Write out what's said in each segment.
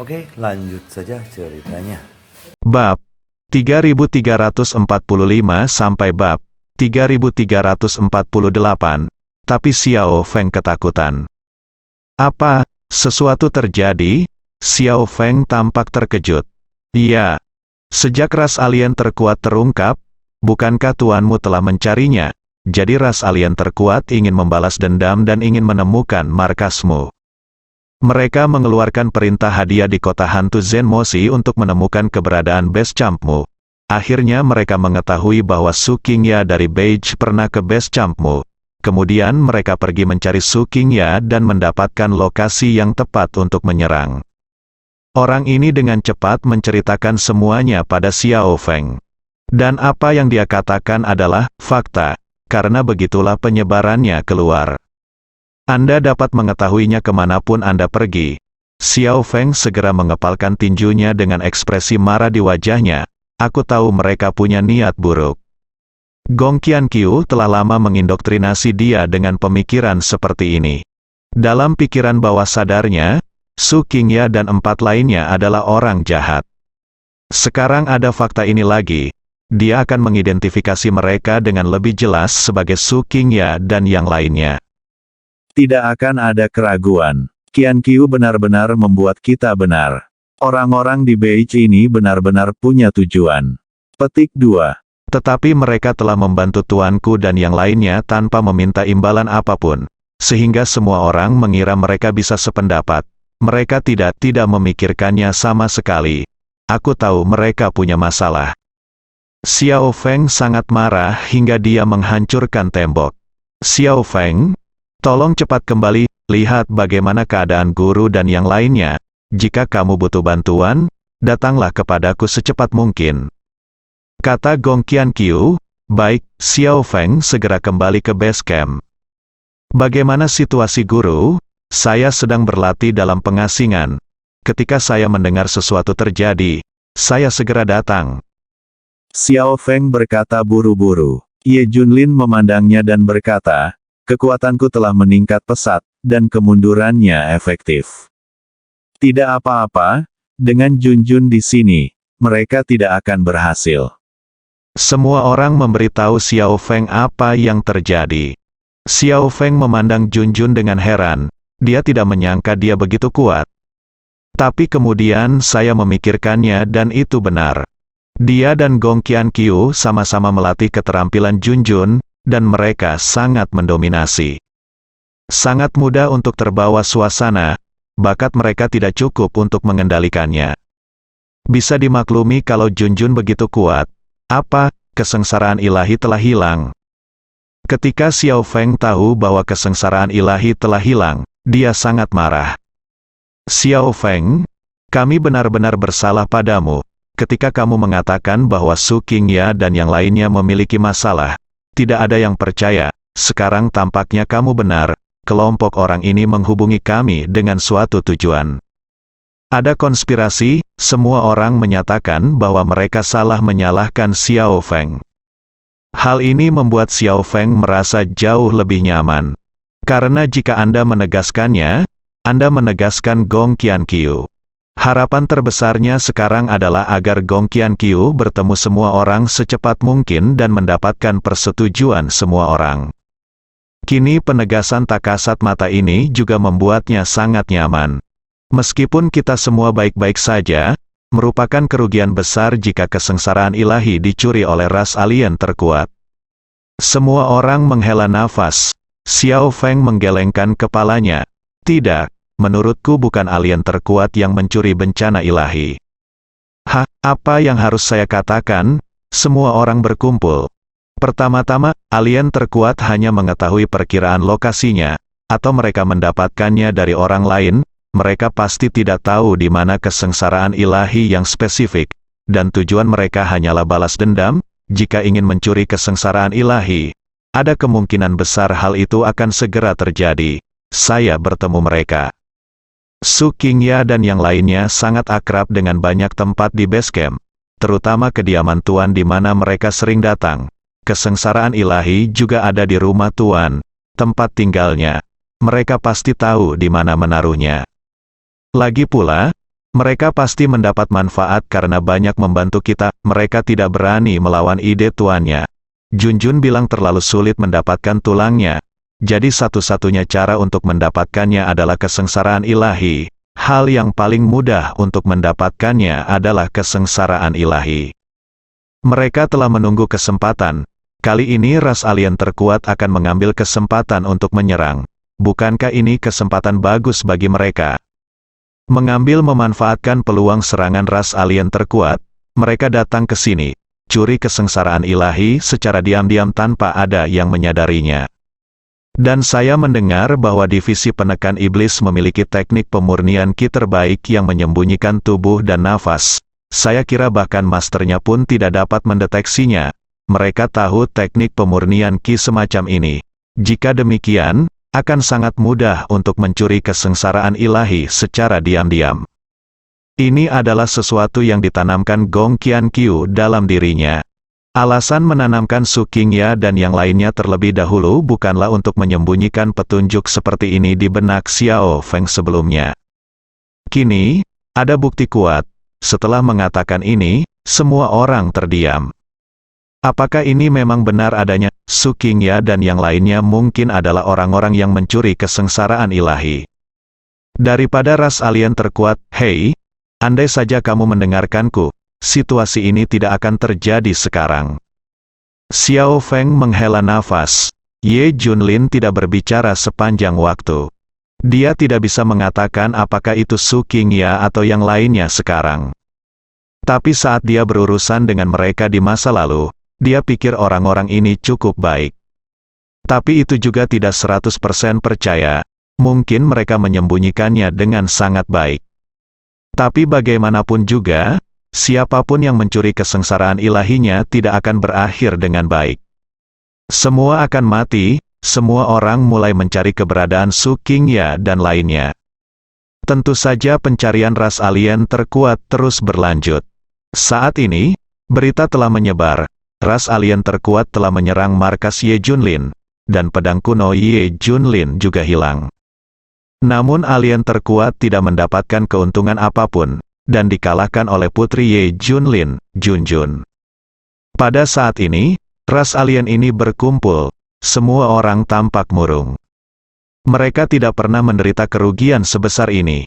Oke, lanjut saja ceritanya. Bab 3345 sampai bab 3348. Tapi Xiao Feng ketakutan. Apa? Sesuatu terjadi? Xiao Feng tampak terkejut. Iya. Sejak ras alien terkuat terungkap, bukankah tuanmu telah mencarinya? Jadi ras alien terkuat ingin membalas dendam dan ingin menemukan markasmu. Mereka mengeluarkan perintah hadiah di kota hantu Zenmoshi untuk menemukan keberadaan base campmu. Akhirnya mereka mengetahui bahwa Su Qingya dari Beige pernah ke base campmu. Kemudian mereka pergi mencari Su Qingya dan mendapatkan lokasi yang tepat untuk menyerang. Orang ini dengan cepat menceritakan semuanya pada Xiao Feng. Dan apa yang dia katakan adalah fakta, karena begitulah penyebarannya keluar. Anda dapat mengetahuinya kemanapun Anda pergi. Xiao Feng segera mengepalkan tinjunya dengan ekspresi marah di wajahnya. Aku tahu mereka punya niat buruk. Gong Qianqiu telah lama mengindoktrinasi dia dengan pemikiran seperti ini. Dalam pikiran bawah sadarnya, Su Qingya dan 4 lainnya adalah orang jahat. Sekarang ada fakta ini lagi. Dia akan mengidentifikasi mereka dengan lebih jelas sebagai Su Qingya dan yang lainnya. Tidak akan ada keraguan. Qianqiu benar-benar membuat kita benar. Orang-orang di Beige ini benar-benar punya tujuan. Petik 2. Tetapi mereka telah membantu tuanku dan yang lainnya tanpa meminta imbalan apapun. Sehingga semua orang mengira mereka bisa sependapat. Mereka tidak memikirkannya sama sekali. Aku tahu mereka punya masalah. Xiao Feng sangat marah hingga dia menghancurkan tembok. Xiao Feng, tolong cepat kembali, lihat bagaimana keadaan guru dan yang lainnya. Jika kamu butuh bantuan, datanglah kepadaku secepat mungkin. Kata Gong Qianqiu. Baik, Xiao Feng segera kembali ke base camp. Bagaimana situasi guru? Saya sedang berlatih dalam pengasingan. Ketika saya mendengar sesuatu terjadi, saya segera datang. Xiao Feng berkata buru-buru. Ye Junlin memandangnya dan berkata, kekuatanku telah meningkat pesat, dan kemundurannya efektif. Tidak apa-apa, dengan Junjun di sini, mereka tidak akan berhasil. Semua orang memberitahu Xiao Feng apa yang terjadi. Xiao Feng memandang Junjun dengan heran. Dia tidak menyangka dia begitu kuat. Tapi kemudian saya memikirkannya dan itu benar. Dia dan Gong Qianqiu sama-sama melatih keterampilan Junjun, dan mereka sangat mendominasi. Sangat mudah untuk terbawa suasana, bakat mereka tidak cukup untuk mengendalikannya. Bisa dimaklumi kalau Junjun begitu kuat. Apa, kesengsaraan ilahi telah hilang? Ketika Xiao Feng tahu bahwa kesengsaraan ilahi telah hilang, dia sangat marah. Xiao Feng, kami benar-benar bersalah padamu. Ketika kamu mengatakan bahwa Su Qingya dan yang lainnya memiliki masalah, tidak ada yang percaya. Sekarang tampaknya kamu benar, kelompok orang ini menghubungi kami dengan suatu tujuan. Ada konspirasi, semua orang menyatakan bahwa mereka salah menyalahkan Xiao Feng. Hal ini membuat Xiao Feng merasa jauh lebih nyaman. Karena jika Anda menegaskannya, Anda menegaskan Gong Qianqiu. Harapan terbesarnya sekarang adalah agar Gong Qianqiu bertemu semua orang secepat mungkin dan mendapatkan persetujuan semua orang. Kini penegasan tak kasat mata ini juga membuatnya sangat nyaman. Meskipun kita semua baik-baik saja, merupakan kerugian besar jika kesengsaraan ilahi dicuri oleh ras alien terkuat. Semua orang menghela nafas. Xiao Feng menggelengkan kepalanya. Tidak, menurutku bukan alien terkuat yang mencuri bencana ilahi. Apa yang harus saya katakan? Semua orang berkumpul. Pertama-tama, alien terkuat hanya mengetahui perkiraan lokasinya, atau mereka mendapatkannya dari orang lain. Mereka pasti tidak tahu di mana kesengsaraan ilahi yang spesifik, dan tujuan mereka hanyalah balas dendam. Jika ingin mencuri kesengsaraan ilahi, ada kemungkinan besar hal itu akan segera terjadi. Saya bertemu mereka. Su Qingya dan yang lainnya sangat akrab dengan banyak tempat di base camp, terutama kediaman Tuan di mana mereka sering datang. Kesengsaraan ilahi juga ada di rumah Tuan, tempat tinggalnya. Mereka pasti tahu di mana menaruhnya. Lagi pula, Mereka pasti mendapat manfaat karena banyak membantu kita, mereka tidak berani melawan ide tuannya. Junjun bilang terlalu sulit mendapatkan tulangnya. Jadi satu-satunya cara untuk mendapatkannya adalah kesengsaraan ilahi. Hal yang paling mudah untuk mendapatkannya adalah kesengsaraan ilahi. Mereka telah menunggu kesempatan. Kali ini ras alien terkuat akan mengambil kesempatan untuk menyerang. Bukankah ini kesempatan bagus bagi mereka? Mengambil memanfaatkan peluang serangan ras alien terkuat, mereka datang ke sini, curi kesengsaraan ilahi secara diam-diam tanpa ada yang menyadarinya. Dan saya mendengar bahwa divisi penekan iblis memiliki teknik pemurnian ki terbaik yang menyembunyikan tubuh dan nafas. Saya kira bahkan masternya pun tidak dapat mendeteksinya. Mereka tahu teknik pemurnian ki semacam ini. Jika demikian, akan sangat mudah untuk mencuri kesengsaraan ilahi secara diam-diam. Ini adalah sesuatu yang ditanamkan Gong Qiankyu dalam dirinya. Alasan menanamkan Su Qingya dan yang lainnya terlebih dahulu bukanlah untuk menyembunyikan petunjuk seperti ini di benak Xiao Feng sebelumnya. Kini, ada bukti kuat. Setelah mengatakan ini, semua orang terdiam. Apakah ini memang benar adanya? Su Qingya dan yang lainnya mungkin adalah orang-orang yang mencuri kesengsaraan ilahi. Daripada ras alien terkuat, hei, andai saja kamu mendengarkanku, situasi ini tidak akan terjadi sekarang. Xiao Feng menghela nafas. Ye Junlin tidak berbicara sepanjang waktu. Dia tidak bisa mengatakan apakah itu Su Qingya atau yang lainnya sekarang. Tapi saat dia berurusan dengan mereka di masa lalu, dia pikir orang-orang ini cukup baik. Tapi itu juga tidak 100% percaya. Mungkin mereka menyembunyikannya dengan sangat baik. Tapi bagaimanapun juga, siapapun yang mencuri kesengsaraan ilahinya tidak akan berakhir dengan baik. Semua akan mati, semua orang mulai mencari keberadaan Su Qingya dan lainnya. Tentu saja pencarian ras alien terkuat terus berlanjut. Saat ini, berita telah menyebar, ras alien terkuat telah menyerang markas Ye Junlin, dan pedang kuno Ye Junlin juga hilang. Namun alien terkuat tidak mendapatkan keuntungan apapun, dan dikalahkan oleh putri Ye Junlin, Junjun. Pada saat ini, ras alien ini berkumpul, semua orang tampak murung. Mereka tidak pernah menderita kerugian sebesar ini.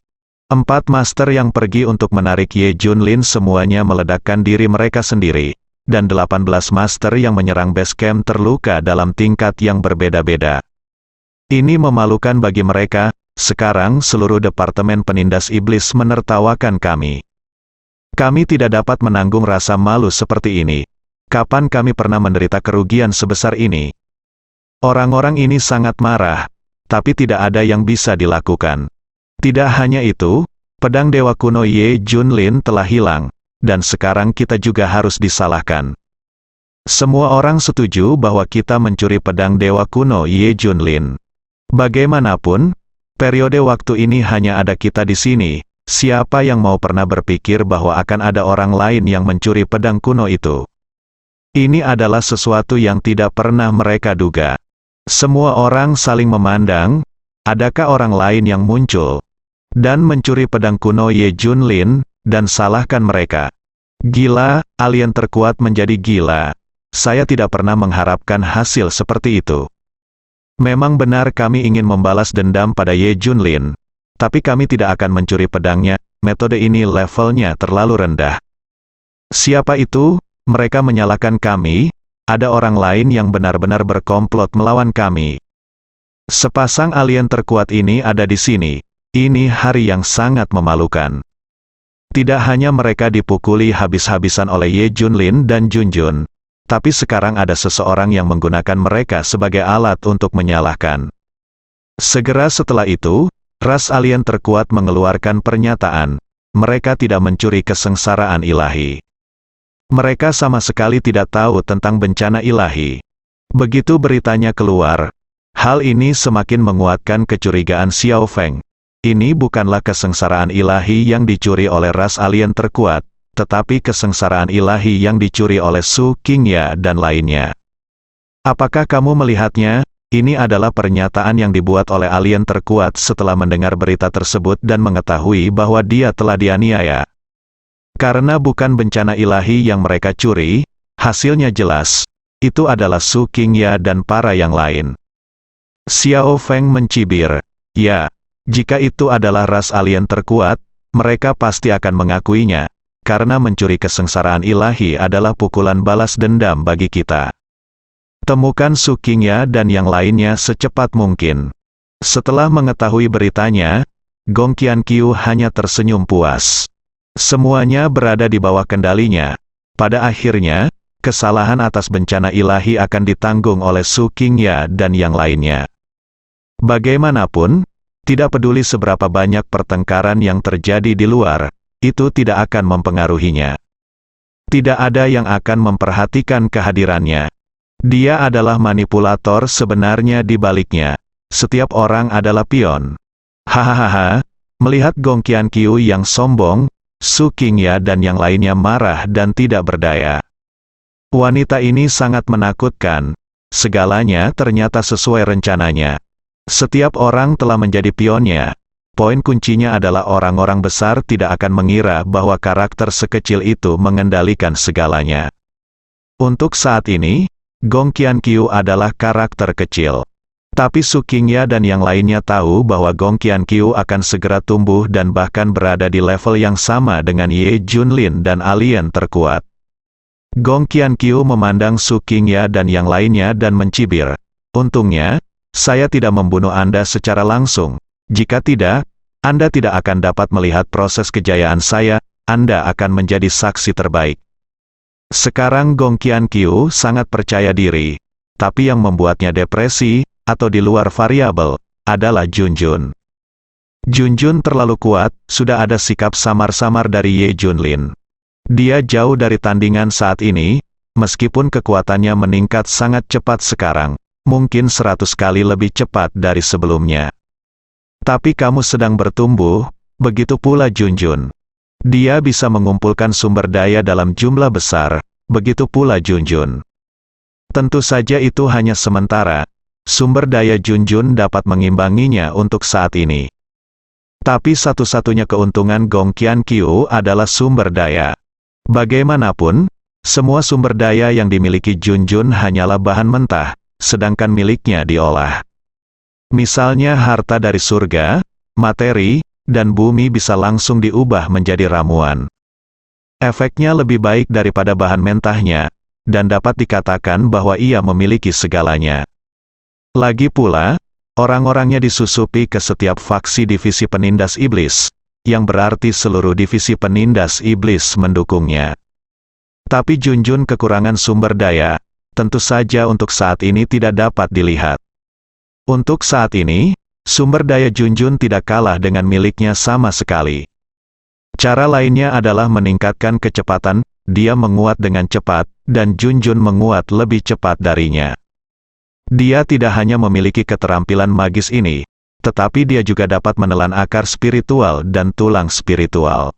4 master yang pergi untuk menarik Ye Junlin semuanya meledakkan diri mereka sendiri, dan 18 master yang menyerang base camp terluka dalam tingkat yang berbeda-beda. Ini memalukan bagi mereka. Sekarang seluruh departemen penindas iblis menertawakan kami. Kami tidak dapat menanggung rasa malu seperti ini. Kapan kami pernah menderita kerugian sebesar ini? Orang-orang ini sangat marah, tapi tidak ada yang bisa dilakukan. Tidak hanya itu, pedang dewa kuno Ye Junlin telah hilang, dan sekarang kita juga harus disalahkan. Semua orang setuju bahwa kita mencuri pedang dewa kuno Ye Junlin. Bagaimanapun, periode waktu ini hanya ada kita di sini. Siapa yang mau pernah berpikir bahwa akan ada orang lain yang mencuri pedang kuno itu? Ini adalah sesuatu yang tidak pernah mereka duga. Semua orang saling memandang, adakah orang lain yang muncul dan mencuri pedang kuno Ye Junlin, dan salahkan mereka. Gila, alien terkuat menjadi gila. Saya tidak pernah mengharapkan hasil seperti itu. Memang benar kami ingin membalas dendam pada Ye Junlin, tapi kami tidak akan mencuri pedangnya, metode ini levelnya terlalu rendah. Siapa itu? Mereka menyalahkan kami, ada orang lain yang benar-benar berkomplot melawan kami. Sepasang alien terkuat ini ada di sini. Ini hari yang sangat memalukan. Tidak hanya mereka dipukuli habis-habisan oleh Ye Junlin dan Junjun, tapi sekarang ada seseorang yang menggunakan mereka sebagai alat untuk menyalahkan. Segera setelah itu, ras alien terkuat mengeluarkan pernyataan, mereka tidak mencuri kesengsaraan ilahi. Mereka sama sekali tidak tahu tentang bencana ilahi. Begitu beritanya keluar, hal ini semakin menguatkan kecurigaan Xiao Feng. Ini bukanlah kesengsaraan ilahi yang dicuri oleh ras alien terkuat, tetapi kesengsaraan ilahi yang dicuri oleh Su Qingya dan lainnya. Apakah kamu melihatnya? Ini adalah pernyataan yang dibuat oleh alien terkuat setelah mendengar berita tersebut dan mengetahui bahwa dia telah dianiaya. Karena bukan bencana ilahi yang mereka curi, hasilnya jelas, itu adalah Su Qingya dan para yang lain. Xiao Feng mencibir, ya, jika itu adalah ras alien terkuat, mereka pasti akan mengakuinya, karena mencuri kesengsaraan ilahi adalah pukulan balas dendam bagi kita. Temukan Su Qingya dan yang lainnya secepat mungkin. Setelah mengetahui beritanya, Gong Qianqiu hanya tersenyum puas. Semuanya berada di bawah kendalinya. Pada akhirnya, kesalahan atas bencana ilahi akan ditanggung oleh Su Qingya dan yang lainnya. Bagaimanapun, tidak peduli seberapa banyak pertengkaran yang terjadi di luar, itu tidak akan mempengaruhinya. Tidak ada yang akan memperhatikan kehadirannya. Dia adalah manipulator sebenarnya di baliknya. Setiap orang adalah pion. Hahaha, melihat Gong Qianqiu yang sombong, Su Qingya dan yang lainnya marah dan tidak berdaya. Wanita ini sangat menakutkan. Segalanya ternyata sesuai rencananya. Setiap orang telah menjadi pionnya. Poin kuncinya adalah orang-orang besar tidak akan mengira bahwa karakter sekecil itu mengendalikan segalanya. Untuk saat ini, Gong Qianqiu adalah karakter kecil. Tapi Su Qingya dan yang lainnya tahu bahwa Gong Qianqiu akan segera tumbuh dan bahkan berada di level yang sama dengan Ye Junlin dan alien terkuat. Gong Qianqiu memandang Su Qingya dan yang lainnya dan mencibir. Untungnya, saya tidak membunuh Anda secara langsung. Jika tidak, Anda tidak akan dapat melihat proses kejayaan saya, Anda akan menjadi saksi terbaik. Sekarang Gong Qianqiu sangat percaya diri, tapi yang membuatnya depresi, atau di luar variabel, adalah Junjun. Junjun terlalu kuat, sudah ada sikap samar-samar dari Ye Junlin. Dia jauh dari tandingan saat ini, meskipun kekuatannya meningkat sangat cepat sekarang, mungkin 100 kali lebih cepat dari sebelumnya. Tapi kamu sedang bertumbuh, begitu pula Junjun. Dia bisa mengumpulkan sumber daya dalam jumlah besar, begitu pula Junjun. Tentu saja itu hanya sementara, sumber daya Junjun dapat mengimbanginya untuk saat ini. Tapi satu-satunya keuntungan Gong Qianqiu adalah sumber daya. Bagaimanapun, semua sumber daya yang dimiliki Junjun hanyalah bahan mentah, sedangkan miliknya diolah. Misalnya harta dari surga, materi, dan bumi bisa langsung diubah menjadi ramuan. Efeknya lebih baik daripada bahan mentahnya, dan dapat dikatakan bahwa ia memiliki segalanya. Lagi pula, orang-orangnya disusupi ke setiap faksi divisi penindas iblis, yang berarti seluruh divisi penindas iblis mendukungnya. Tapi Junjun kekurangan sumber daya, tentu saja untuk saat ini tidak dapat dilihat. Untuk saat ini, sumber daya Junjun tidak kalah dengan miliknya sama sekali. Cara lainnya adalah meningkatkan kecepatan, dia menguat dengan cepat, dan Junjun menguat lebih cepat darinya. Dia tidak hanya memiliki keterampilan magis ini, tetapi dia juga dapat menelan akar spiritual dan tulang spiritual.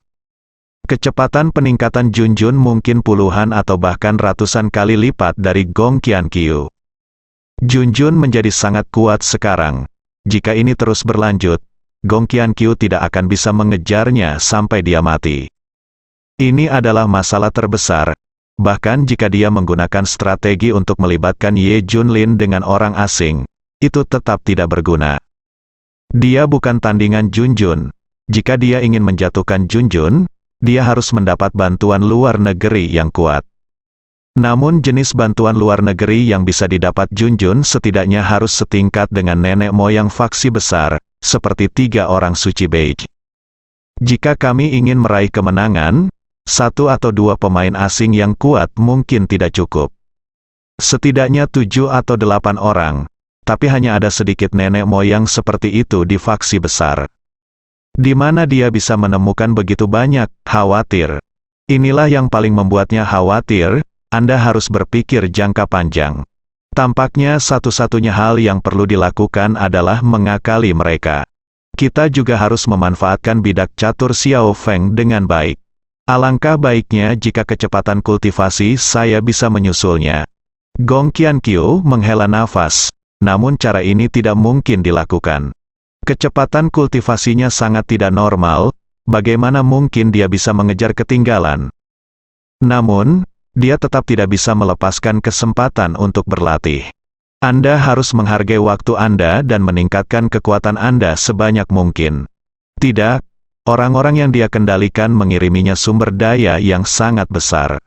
Kecepatan peningkatan Junjun mungkin puluhan atau bahkan ratusan kali lipat dari Gong Qianqiu. Junjun menjadi sangat kuat sekarang. Jika ini terus berlanjut, Gong Qianqiu tidak akan bisa mengejarnya sampai dia mati. Ini adalah masalah terbesar. Bahkan jika dia menggunakan strategi untuk melibatkan Ye Junlin dengan orang asing, itu tetap tidak berguna. Dia bukan tandingan Junjun. Jika dia ingin menjatuhkan Junjun, dia harus mendapat bantuan luar negeri yang kuat. Namun jenis bantuan luar negeri yang bisa didapat Junjun setidaknya harus setingkat dengan nenek moyang faksi besar, seperti 3 orang suci beige. Jika kami ingin meraih kemenangan, 1 atau 2 pemain asing yang kuat mungkin tidak cukup. Setidaknya 7 atau 8 orang, tapi hanya ada sedikit nenek moyang seperti itu di faksi besar. Di mana dia bisa menemukan begitu banyak? Khawatir. Inilah yang paling membuatnya khawatir. Anda harus berpikir jangka panjang. Tampaknya satu-satunya hal yang perlu dilakukan adalah mengakali mereka. Kita juga harus memanfaatkan bidak catur Xiao Feng dengan baik. Alangkah baiknya jika kecepatan kultivasi saya bisa menyusulnya. Gong Qianqiu menghela nafas. namun cara ini tidak mungkin dilakukan. Kecepatan kultivasinya sangat tidak normal, bagaimana mungkin dia bisa mengejar ketinggalan? Namun, dia tetap tidak bisa melepaskan kesempatan untuk berlatih. Anda harus menghargai waktu Anda dan meningkatkan kekuatan Anda sebanyak mungkin. Tidak, orang-orang yang dia kendalikan mengiriminya sumber daya yang sangat besar.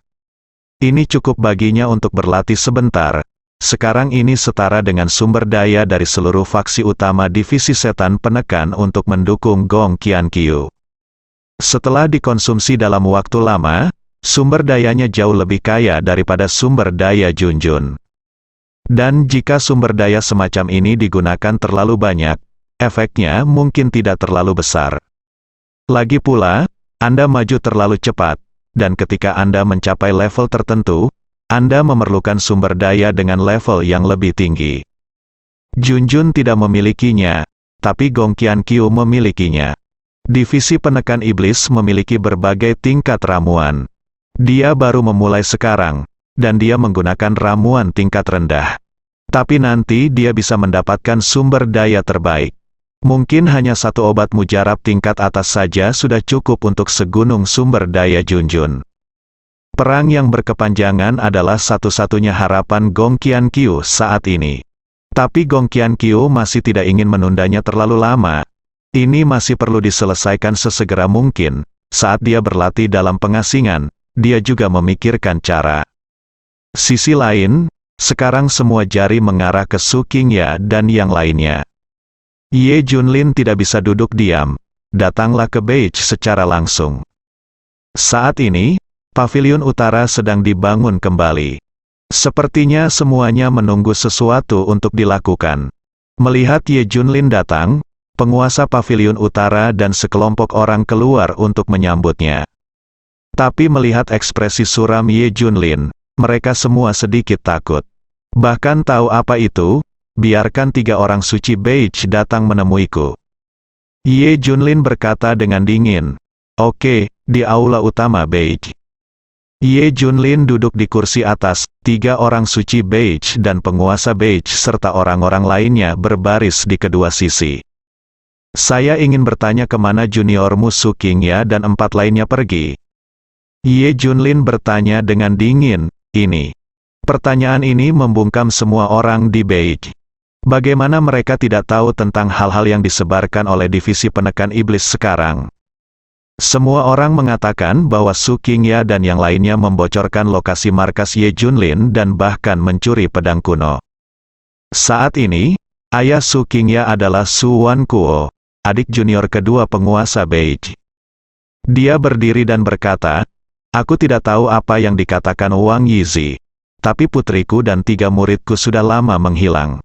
Ini cukup baginya untuk berlatih sebentar. Sekarang ini setara dengan sumber daya dari seluruh faksi utama divisi setan penekan untuk mendukung Gong Qiankyu. Setelah dikonsumsi dalam waktu lama, sumber dayanya jauh lebih kaya daripada sumber daya Junjun. Dan jika sumber daya semacam ini digunakan terlalu banyak, efeknya mungkin tidak terlalu besar. Lagi pula, Anda maju terlalu cepat. Dan ketika Anda mencapai level tertentu, Anda memerlukan sumber daya dengan level yang lebih tinggi. Junjun tidak memilikinya, tapi Gong Qiankyu memilikinya. Divisi penekan iblis memiliki berbagai tingkat ramuan. Dia baru memulai sekarang, dan dia menggunakan ramuan tingkat rendah. Tapi nanti dia bisa mendapatkan sumber daya terbaik. Mungkin hanya satu obat mujarab tingkat atas saja sudah cukup untuk segunung sumber daya Junjun. Perang yang berkepanjangan adalah satu-satunya harapan Gong Qiankyu saat ini. Tapi Gong Qiankyu masih tidak ingin menundanya terlalu lama. Ini masih perlu diselesaikan sesegera mungkin. Saat dia berlatih dalam pengasingan, dia juga memikirkan cara. Sisi lain, sekarang semua jari mengarah ke Su Qingya dan yang lainnya. Ye Junlin tidak bisa duduk diam. Datanglah ke Beige secara langsung. Saat ini, pavilion utara sedang dibangun kembali. Sepertinya semuanya menunggu sesuatu untuk dilakukan. Melihat Ye Junlin datang, penguasa pavilion utara dan sekelompok orang keluar untuk menyambutnya. Tapi melihat ekspresi suram Ye Junlin, mereka semua sedikit takut. Bahkan tahu apa itu? Biarkan 3 orang suci Beige datang menemuiku. Ye Junlin berkata dengan dingin. Oke, di aula utama Beige. Ye Junlin duduk di kursi atas, 3 orang suci Beige dan penguasa Beige serta orang-orang lainnya berbaris di kedua sisi. Saya ingin bertanya kemana juniormu Su Qingya dan 4 lainnya pergi. Ye Junlin bertanya dengan dingin. Ini. Pertanyaan ini membungkam semua orang di Beige. Bagaimana mereka tidak tahu tentang hal-hal yang disebarkan oleh divisi penekan iblis sekarang? Semua orang mengatakan bahwa Su Qingya dan yang lainnya membocorkan lokasi markas Ye Junlin dan bahkan mencuri pedang kuno. Saat ini, ayah Su Qingya adalah Su Wankuo, adik junior kedua penguasa Beige. Dia berdiri dan berkata, aku tidak tahu apa yang dikatakan Wang Yizi, tapi putriku dan 3 muridku sudah lama menghilang.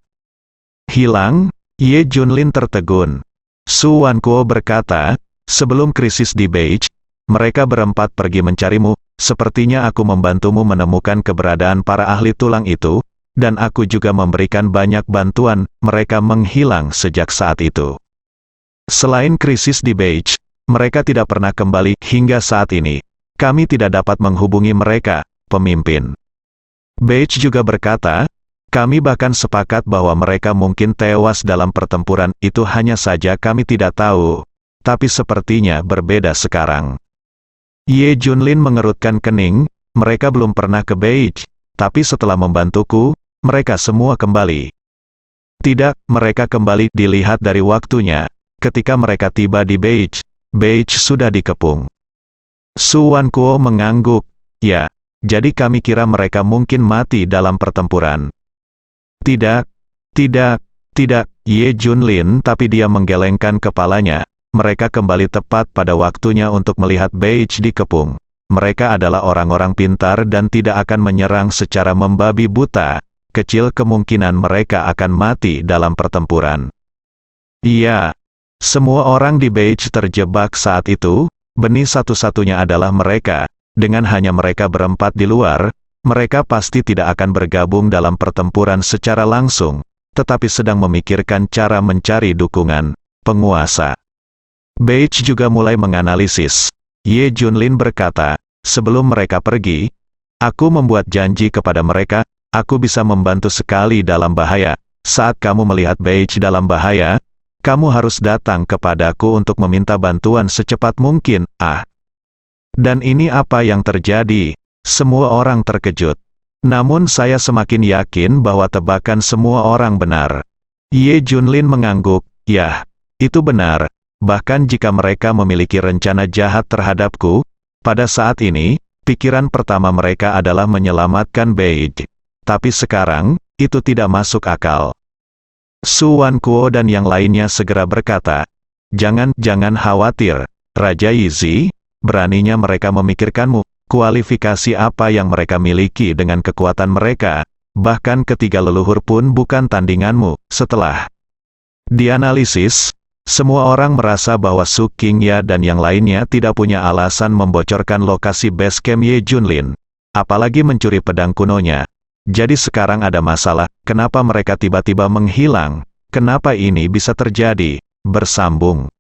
Hilang? Ye Junlin tertegun. Su Wankuo berkata, sebelum krisis di Beige, mereka berempat pergi mencarimu, sepertinya aku membantumu menemukan keberadaan para ahli tulang itu, dan aku juga memberikan banyak bantuan, mereka menghilang sejak saat itu. Selain krisis di Beige, mereka tidak pernah kembali hingga saat ini. Kami tidak dapat menghubungi mereka, pemimpin. Beige juga berkata, kami bahkan sepakat bahwa mereka mungkin tewas dalam pertempuran, itu hanya saja kami tidak tahu. Tapi sepertinya berbeda sekarang. Ye Junlin mengerutkan kening, mereka belum pernah ke Beige, tapi setelah membantuku, mereka semua kembali. Tidak, mereka kembali dilihat dari waktunya. Ketika mereka tiba di Beige, Beige sudah dikepung. Su Wankuo mengangguk, ya, jadi kami kira mereka mungkin mati dalam pertempuran. Tidak, Ye Junlin, tapi dia menggelengkan kepalanya. Mereka kembali tepat pada waktunya untuk melihat Beige dikepung. Mereka adalah orang-orang pintar dan tidak akan menyerang secara membabi buta. Kecil kemungkinan mereka akan mati dalam pertempuran. Iya, semua orang di Beige terjebak saat itu. Benih satu-satunya adalah mereka. Dengan hanya mereka berempat di luar, mereka pasti tidak akan bergabung dalam pertempuran secara langsung, tetapi sedang memikirkan cara mencari dukungan penguasa. Beige juga mulai menganalisis. Ye Junlin berkata, sebelum mereka pergi, aku membuat janji kepada mereka, aku bisa membantu sekali dalam bahaya. saat kamu melihat Beige dalam bahaya, kamu harus datang kepadaku untuk meminta bantuan secepat mungkin, Dan ini apa yang terjadi? Semua orang terkejut. Namun saya semakin yakin bahwa tebakan semua orang benar. Ye Junlin mengangguk, "Yah, itu benar. Bahkan jika mereka memiliki rencana jahat terhadapku, pada saat ini, pikiran pertama mereka adalah menyelamatkan Beige. Tapi sekarang, itu tidak masuk akal." Su Wankuo dan yang lainnya segera berkata, Jangan khawatir, Raja Yizi, beraninya mereka memikirkanmu, kualifikasi apa yang mereka miliki dengan kekuatan mereka, bahkan ketiga leluhur pun bukan tandinganmu." Setelah dianalisis, semua orang merasa bahwa Su Qingya dan yang lainnya tidak punya alasan membocorkan lokasi base camp Ye Junlin, apalagi mencuri pedang kunonya. Jadi sekarang ada masalah, kenapa mereka tiba-tiba menghilang? Kenapa ini bisa terjadi? Bersambung.